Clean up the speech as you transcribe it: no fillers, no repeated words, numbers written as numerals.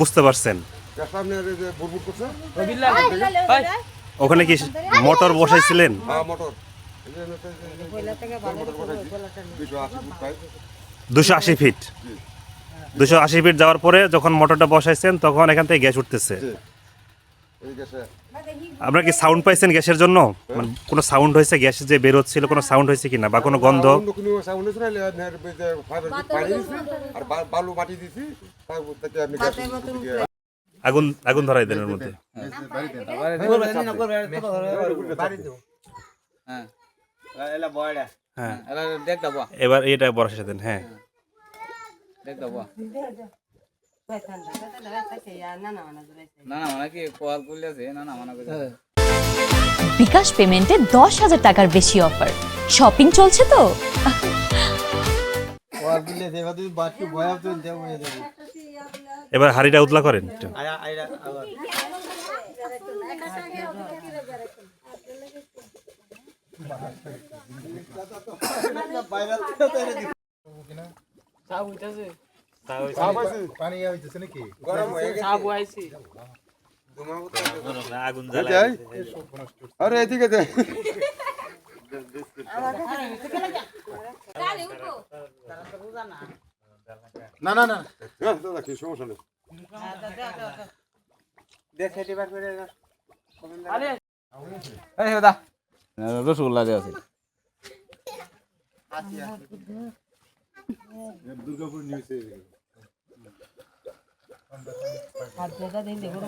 বুঝতে পারছেন? সামনে যে বুরবুর করছে ওখানে কি মোটর বসাইছিলেন? হ্যাঁ মোটর এই যে মোটর বসাইছি 280 ফুট পাইপ 280 ফিট। 280 ফিট যাওয়ার পরে যখন মোটরটা বসাইছেন তখন এখান থেকে গ্যাস উঠতেছে। জি এই গেছে আপনারা কি সাউন্ড পাইছেন গ্যাসের জন্য? মানে কোনো সাউন্ড হয়েছে, গ্যাস যে বের হচ্ছিল কোনো সাউন্ড হয়েছে কিনা বা কোনো গন্ধ? কোনো সাউন্ড হচ্ছে না ফাইবার পানি দিছি আর বালু মাটি দিছি তারপর থেকে আপনি আগুন ধরাই দেন এর মধ্যে। হ্যাঁ এবার এটা বসাই দেন। হ্যাঁ বিকাশ পেমেন্টে 10,000 টাকার বেশি অফার। শপিং চলছে তো? এবার হাড়িটা উতলা করেন একটু। আগুন জ্বালায় আরে এদিকে দে না না না দাদা কি সমস্যা নেই রসগোল্লা দেওয়া আছে দুর্গাপুর নিউজে আর যেটা দিন দেখো